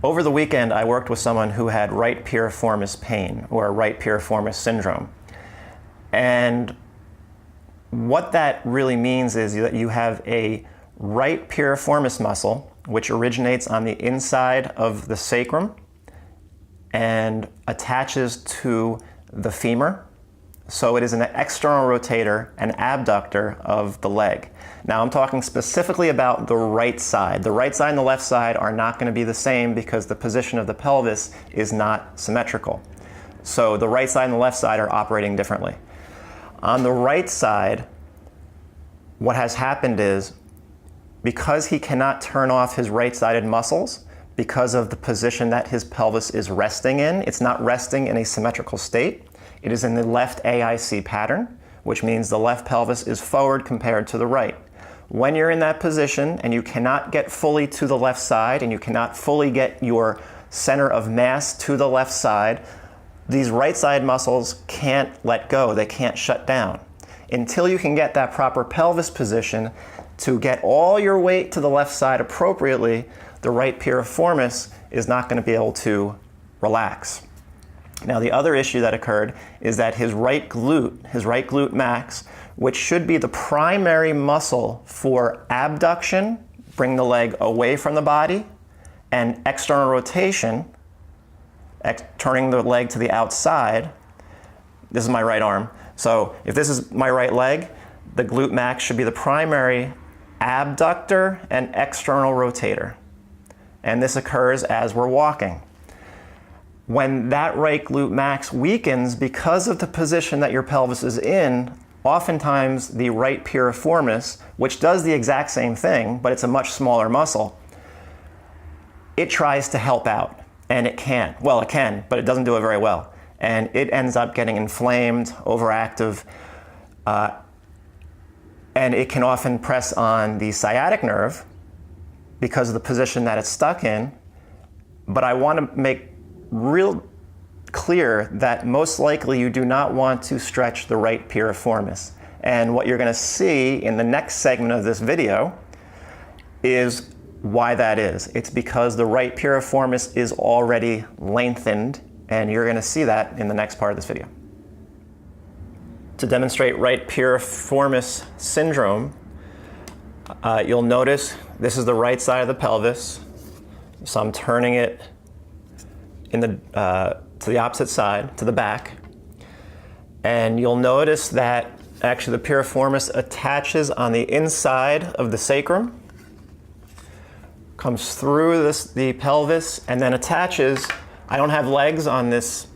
Over the weekend, I worked with someone who had right piriformis pain, or right piriformis syndrome. And what that really means is that you have a right piriformis muscle, which originates on the inside of the sacrum and attaches to the femur. So it is an external rotator and abductor of the leg. Now I'm talking specifically about the right side. The right side and the left side are not going to be the same because the position of the pelvis is not symmetrical. So the right side and the left side are operating differently. On the right side, what has happened is, because he cannot turn off his right-sided muscles, because of the position that his pelvis is resting in, it's not resting in a symmetrical state. It is in the left AIC pattern, which means the left pelvis is forward compared to the right. When you're in that position and you cannot get fully to the left side and you cannot fully get your center of mass to the left side, these right side muscles can't let go, they can't shut down. Until you can get that proper pelvis position to get all your weight to the left side appropriately, the right piriformis is not going to be able to relax. Now the other issue that occurred is that his right glute max, which should be the primary muscle for abduction, bring the leg away from the body, and external rotation, turning the leg to the outside. This is my right arm. So if this is my right leg, the glute max should be the primary abductor and external rotator. And this occurs as we're walking. When that right glute max weakens because of the position that your pelvis is in, oftentimes the right piriformis, which does the exact same thing, but it's a much smaller muscle, it tries to help out. And it can. Well, it can, but it doesn't do it very well. And it ends up getting inflamed, overactive, and it can often press on the sciatic nerve because of the position that it's stuck in. But I want to make real clear that most likely you do not want to stretch the right piriformis. And what you're going to see in the next segment of this video is why that is. It's because the right piriformis is already lengthened, and you're going to see that in the next part of this video. To demonstrate right piriformis syndrome, you'll notice this is the right side of the pelvis. So I'm turning it in to the opposite side, to the back. And you'll notice that actually the piriformis attaches on the inside of the sacrum, comes through the pelvis, and then attaches. I don't have legs on this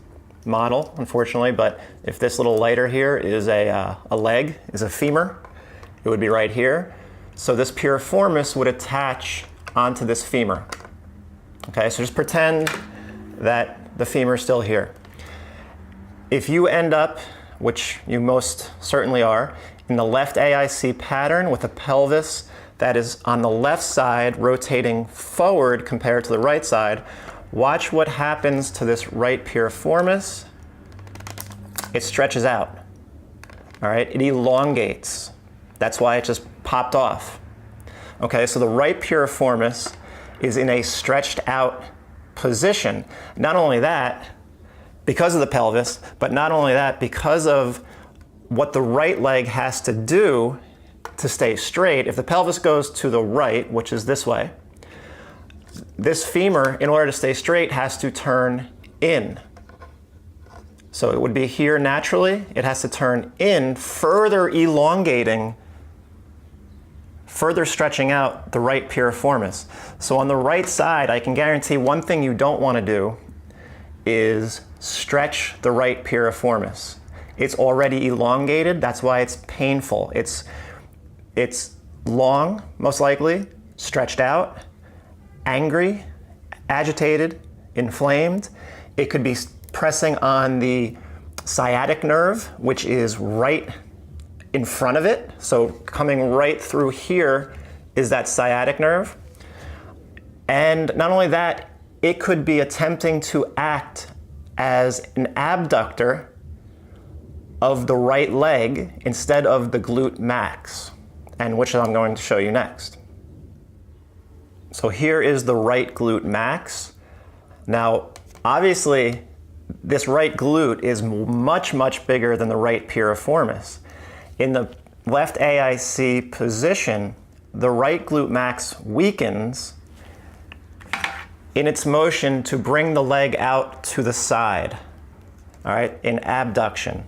model, unfortunately, but if this little lighter here is a leg, is a femur, it would be right here. So this piriformis would attach onto this femur. Okay, so just pretend that the femur is still here. If you end up, which you most certainly are, in the left AIC pattern with a pelvis that is on the left side rotating forward compared to the right side, watch what happens to this right piriformis. It stretches out. All right, it elongates. That's why it just popped off. Okay, so the right piriformis is in a stretched out position. Not only that, because of the pelvis, but not only that, because of what the right leg has to do to stay straight. If the pelvis goes to the right, which is this way, this femur, in order to stay straight, has to turn in. So it would be here naturally. It has to turn in, further elongating, further stretching out the right piriformis. So on the right side, I can guarantee one thing you don't want to do is stretch the right piriformis. It's already elongated. That's why it's painful. It's long, most likely, stretched out, angry, agitated, inflamed. It could be pressing on the sciatic nerve, which is right in front of it. So coming right through here is that sciatic nerve. And not only that, it could be attempting to act as an abductor of the right leg instead of the glute max, and which I'm going to show you next. So here is the right glute max. Now, obviously, this right glute is much, much bigger than the right piriformis. In the left AIC position, the right glute max weakens in its motion to bring the leg out to the side, all right, in abduction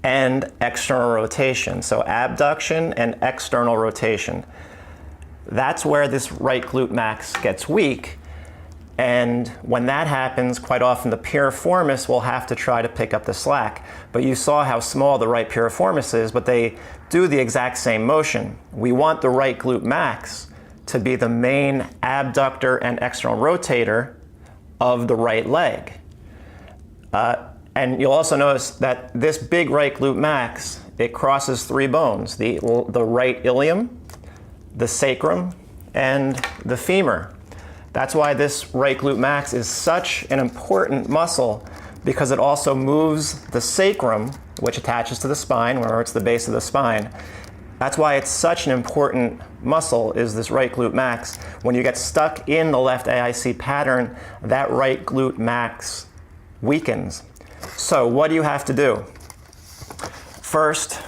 and external rotation. So abduction and external rotation. That's where this right glute max gets weak. And when that happens, quite often the piriformis will have to try to pick up the slack. But you saw how small the right piriformis is, but they do the exact same motion. We want the right glute max to be the main abductor and external rotator of the right leg. And you'll also notice that this big right glute max, it crosses three bones, the right ilium, the sacrum, and the femur. That's why this right glute max is such an important muscle, because it also moves the sacrum, which attaches to the spine, remember it's the base of the spine. That's why it's such an important muscle, is this right glute max. When you get stuck in the left AIC pattern, that right glute max weakens. So what do you have to do? First,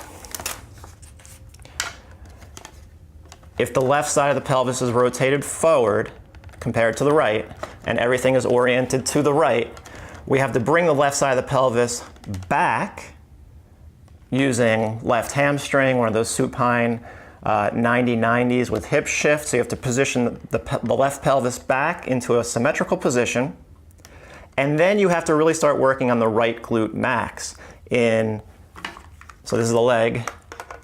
if the left side of the pelvis is rotated forward compared to the right, and everything is oriented to the right, we have to bring the left side of the pelvis back using left hamstring, one of those supine 90-90s with hip shift. So you have to position the left pelvis back into a symmetrical position. And then you have to really start working on the right glute max so this is the leg,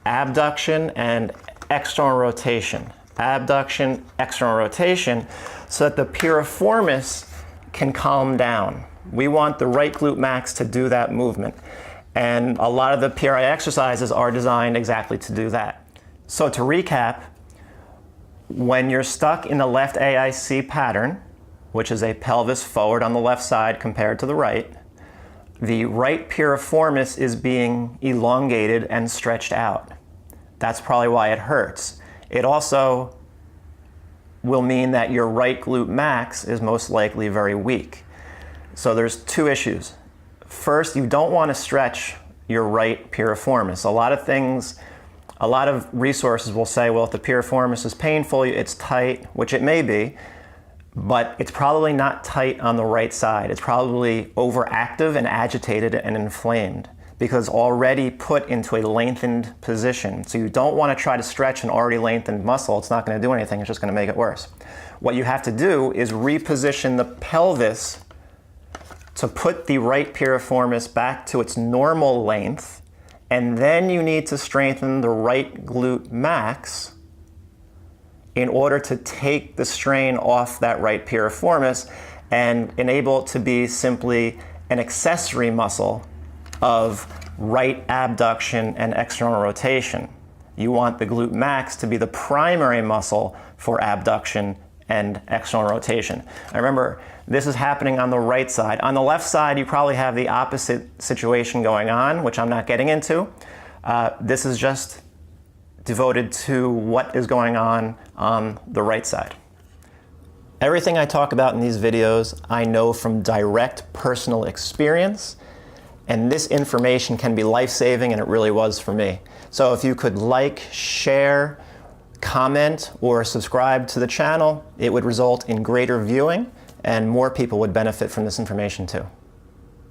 abduction and external rotation. Abduction, external rotation, so that the piriformis can calm down. We want the right glute max to do that movement. And a lot of the PRI exercises are designed exactly to do that. So to recap, when you're stuck in the left AIC pattern, which is a pelvis forward on the left side compared to the right piriformis is being elongated and stretched out. That's probably why it hurts. It also will mean that your right glute max is most likely very weak. So there's two issues. First, you don't want to stretch your right piriformis. A lot of resources will say, well, if the piriformis is painful, it's tight, which it may be, but it's probably not tight on the right side. It's probably overactive and agitated and inflamed because already put into a lengthened position. So you don't want to try to stretch an already lengthened muscle. It's not going to do anything. It's just going to make it worse. What you have to do is reposition the pelvis to put the right piriformis back to its normal length, and then you need to strengthen the right glute max in order to take the strain off that right piriformis and enable it to be simply an accessory muscle of right abduction and external rotation. You want the glute max to be the primary muscle for abduction and external rotation. And remember, this is happening on the right side. On the left side, you probably have the opposite situation going on, which I'm not getting into. This is just devoted to what is going on the right side. Everything I talk about in these videos, I know from direct personal experience, and this information can be life-saving, and it really was for me. So if you could like, share, comment, or subscribe to the channel, it would result in greater viewing, and more people would benefit from this information too.